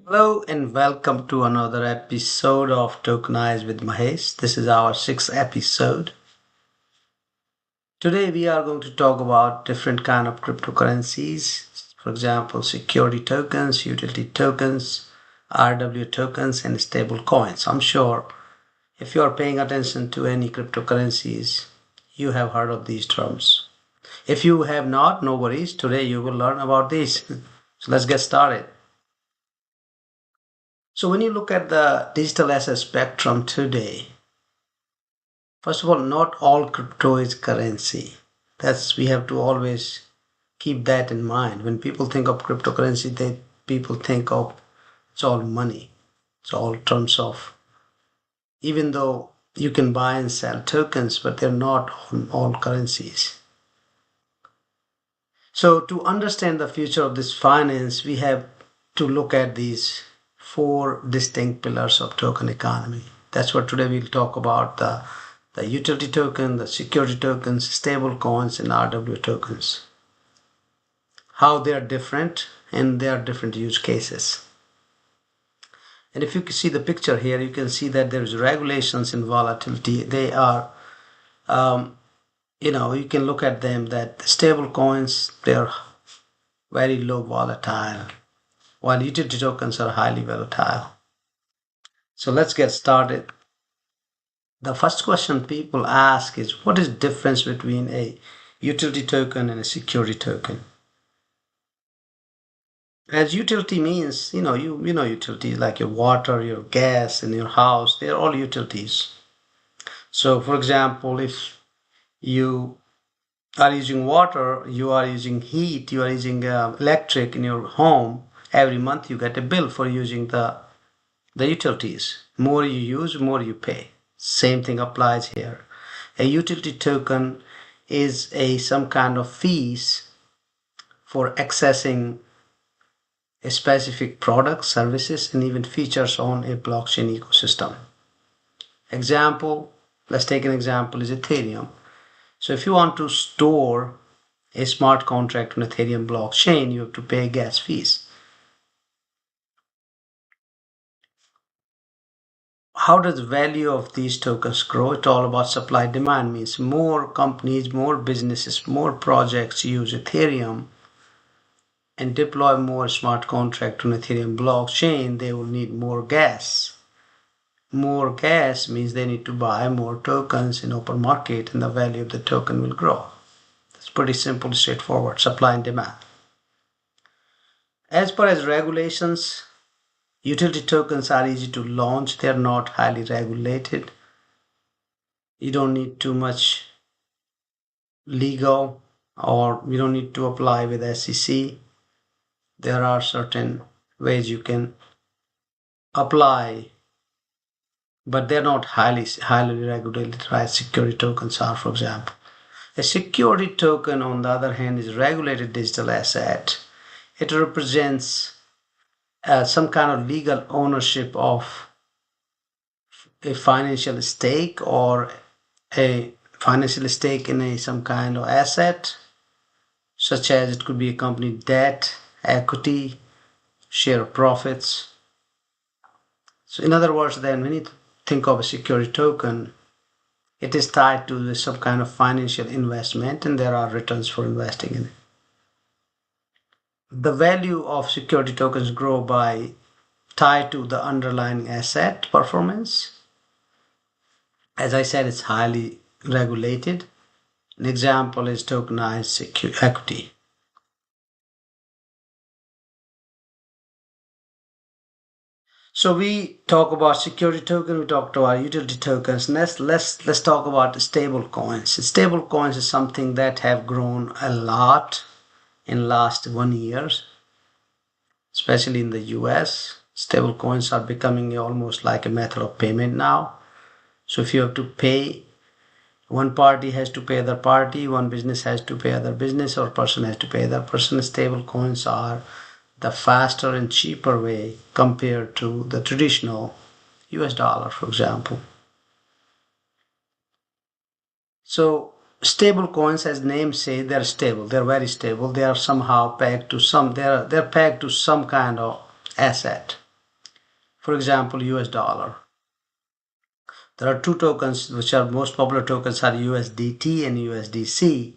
Hello and welcome to another episode of Tokenize with Mahesh. This is our sixth episode. Today we are going to talk about different kind of cryptocurrencies. For example, security tokens, utility tokens, RWA tokens, and stable coins. I'm sure if you are paying attention to any cryptocurrencies, you have heard of these terms. If you have not, no worries. Today you will learn about these. So let's get started. So when you look at the digital asset spectrum today, first of all, not all crypto is currency. We have to always keep that in mind. When people think of cryptocurrency, people think of it's all money. It's all terms of, even though you can buy and sell tokens, but they're not all currencies. So to understand the future of this finance, we have to look at these four distinct pillars of token economy. That's what today we'll talk about: the utility token, the security tokens, stable coins, and RWA tokens. How they are different, and there are different use cases. And if you can see the picture here, you can see that there's regulations in volatility. They are, you can look at them that the stable coins, they're very low volatile, while utility tokens are highly volatile. So let's get started. The first question people ask is, what is the difference between a utility token and a security token? As utility means, you know utilities like your water, your gas, and your house, they're all utilities. So for example, if you are using water, you are using heat, you are using electric in your home, every month you get a bill for using the utilities. More you use, more you pay. Same thing applies here. A utility token is some kind of fees for accessing a specific product, services, and even features on a blockchain ecosystem. Let's take an example is Ethereum. So if you want to store a smart contract on Ethereum blockchain, you have to pay gas fees. How does the value of these tokens grow? It's all about supply demand, means more companies, more businesses, more projects use Ethereum and deploy more smart contract on Ethereum blockchain, they will need more gas. More gas means they need to buy more tokens in open market and the value of the token will grow. It's pretty simple, straightforward, supply and demand. As per as regulations, utility tokens are easy to launch. They're not highly regulated. You don't need too much legal, or you don't need to apply with SEC. There are certain ways you can apply, but they're not highly regulated, right? Security tokens are, for example. A security token, on the other hand, is a regulated digital asset. It represents some kind of legal ownership of a financial stake, or a financial stake in some kind of asset, such as it could be a company debt, equity, share profits. So in other words, then when you think of a security token, it is tied to some kind of financial investment and there are returns for investing in it. The value of security tokens grow by tied to the underlying asset performance. As I said, it's highly regulated. An example is tokenized equity. So we talk about security token, we talked about utility tokens. Let's talk about stable coins. Stable coins is something that have grown a lot in last 1 year, especially in the US. Stable coins are becoming almost like a method of payment now. So if you have to pay, one party has to pay other party, one business has to pay other business, or person has to pay other person. Stable coins are the faster and cheaper way compared to the traditional US dollar, for example. So stable coins, as names say, they're stable, they're very stable, they are somehow pegged to they're pegged to some kind of asset. For example, US dollar. There are two tokens which are most popular tokens are USDT and USDC.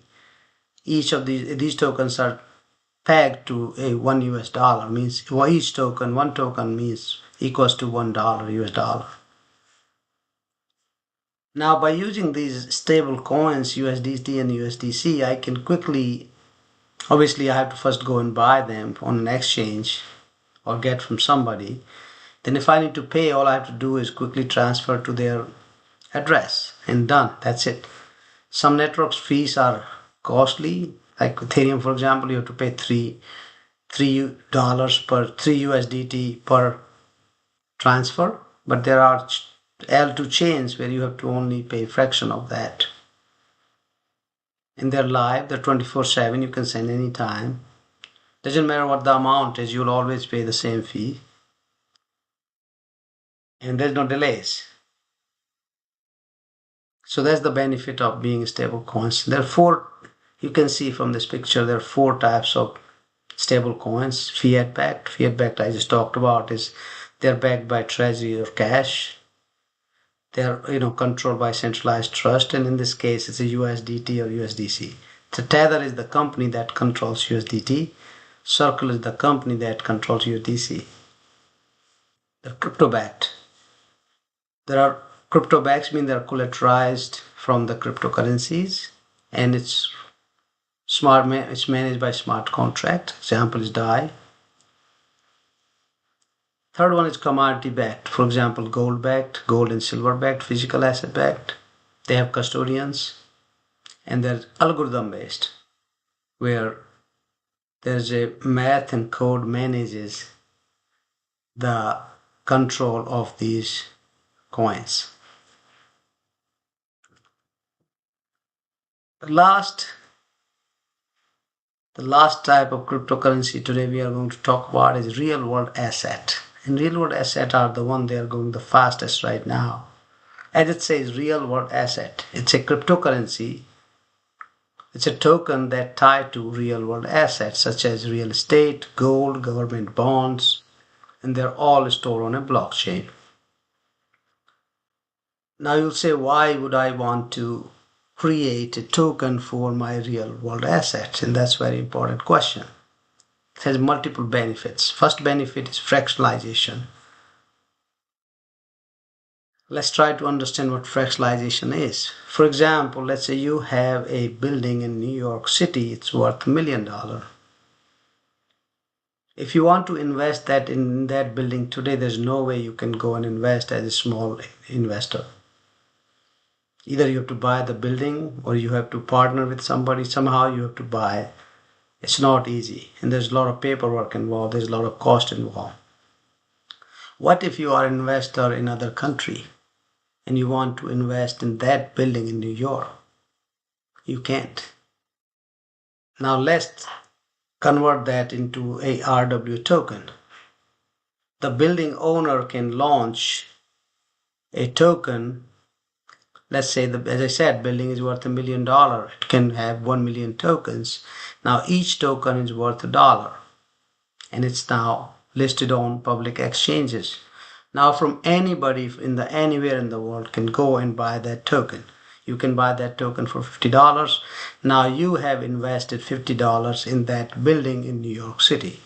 Each of these tokens are pegged to a $1 means each token, one token means equals to $1 US dollar. Now by using these stable coins USDT and USDC, I can quickly, obviously I have to first go and buy them on an exchange or get from somebody. Then if I need to pay, all I have to do is quickly transfer to their address and done. That's it. Some networks fees are costly, like Ethereum for example, you have to pay $3 per 3 USDT per transfer, but there are L2 chains where you have to only pay a fraction of that. And they're live, they're 24/7, you can send anytime. Doesn't matter what the amount is, you'll always pay the same fee. And there's no delays. So that's the benefit of being stable coins. There are four, you can see from this picture, there are four types of stable coins. Fiat backed I just talked about is they're backed by treasury or cash. They're controlled by centralized trust, and in this case it's a USDT or USDC. The Tether is the company that controls USDT. Circle is the company that controls USDC. They're crypto backed. There are crypto backs mean they're collateralized from the cryptocurrencies, and it's managed by smart contract. Example is DAI. Third one is commodity backed. For example, gold backed, gold and silver backed, physical asset backed. They have custodians, and they're algorithm based, where there's a math and code manages the control of these coins. The last type of cryptocurrency today we are going to talk about is real world asset. And real world asset are the one they are going the fastest right now. As it says, real world asset. It's a cryptocurrency. It's a token that tied to real world assets such as real estate, gold, government bonds, and they're all stored on a blockchain. Now you'll say, why would I want to create a token for my real world assets? And that's a very important question. It has multiple benefits. First benefit is fractionalization. Let's try to understand what fractionalization is. For example, let's say you have a building in New York City, it's worth $1 million. If you want to invest that in that building today, there's no way you can go and invest as a small investor. Either you have to buy the building or you have to partner with somebody. Somehow you have to buy. It's not easy, and there's a lot of paperwork involved. There's a lot of cost involved. What if you are an investor in another country and you want to invest in that building in New York? You can't. Now let's convert that into a RWA token. The building owner can launch a token. Let's say, as I said, building is worth $1 million. It can have 1 million tokens. Now each token is worth $1, and it's now listed on public exchanges. Now from anybody anywhere in the world can go and buy that token. You can buy that token for $50. Now you have invested $50 in that building in New York City.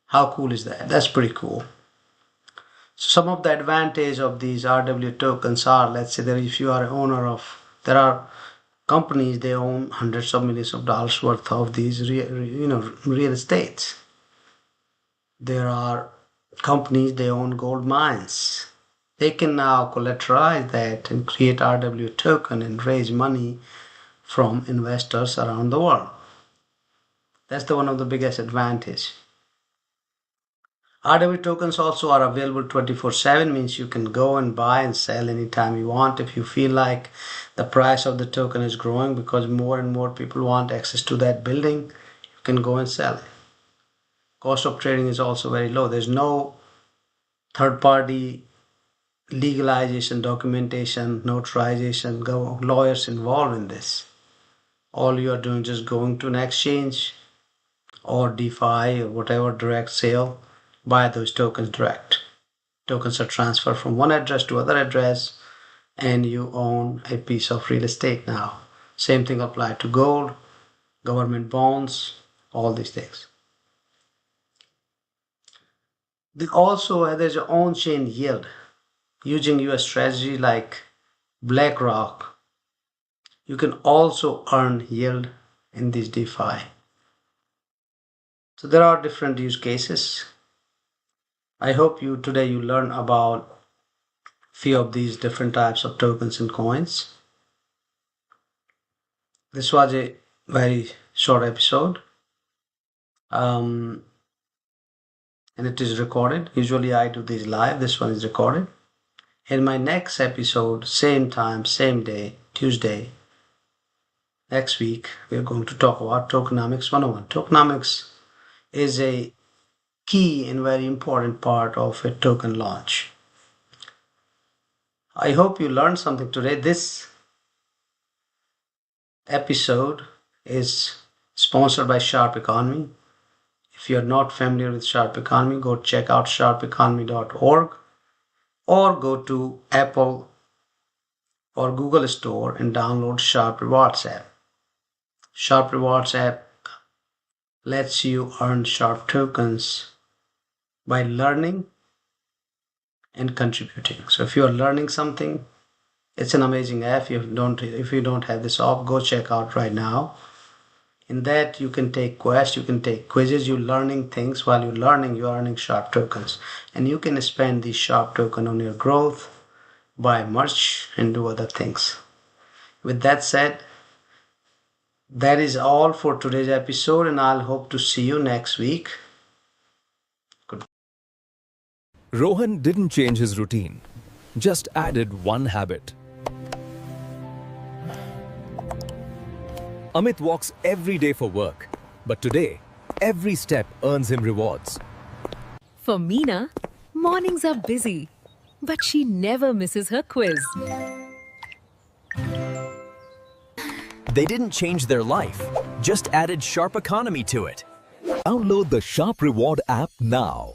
How cool is that? That's pretty cool. Some of the advantage of these RWA tokens are, let's say that if you are an owner of, there are companies, they own hundreds of millions of dollars worth of these real estates. There are companies, they own gold mines. They can now collateralize that and create RWA token and raise money from investors around the world. That's one of the biggest advantage. RWA tokens also are available 24/7, means you can go and buy and sell anytime you want. If you feel like the price of the token is growing because more and more people want access to that building, you can go and sell it. Cost of trading is also very low. There's no third-party legalization, documentation, notarization, lawyers involved in this. All you are doing is just going to an exchange or DeFi or whatever direct sale, buy those tokens direct. Tokens are transferred from one address to other address, and you own a piece of real estate now. Same thing applies to gold, government bonds, all these things. Also, there's your on-chain yield. Using US strategy like BlackRock, you can also earn yield in this DeFi. So there are different use cases. I hope today you learn about few of these different types of tokens and coins. This was a very short episode. And it is recorded. Usually I do these live. This one is recorded. In my next episode, same time, same day, Tuesday, next week, we are going to talk about Tokenomics 101. Tokenomics is a key and very important part of a token launch. I hope you learned something today. This episode is sponsored by Sharp Economy. If you're not familiar with Sharp Economy, go check out sharpeconomy.org or go to Apple or Google Store and download Sharp Rewards app. Sharp Rewards app lets you earn Sharp tokens by learning and contributing. So if you are learning something, it's an amazing app. If you don't have this app, go check out right now. In that you can take quests, you can take quizzes, you're learning things. While you're learning, you're earning Sharp tokens. And you can spend these Sharp token on your growth, buy merch, and do other things. With that said, that is all for today's episode, and I'll hope to see you next week. Rohan didn't change his routine, just added one habit. Amit walks every day for work, but today, every step earns him rewards. For Meena, mornings are busy, but she never misses her quiz. They didn't change their life, just added Sharp Economy to it. Download the Sharp Reward app now.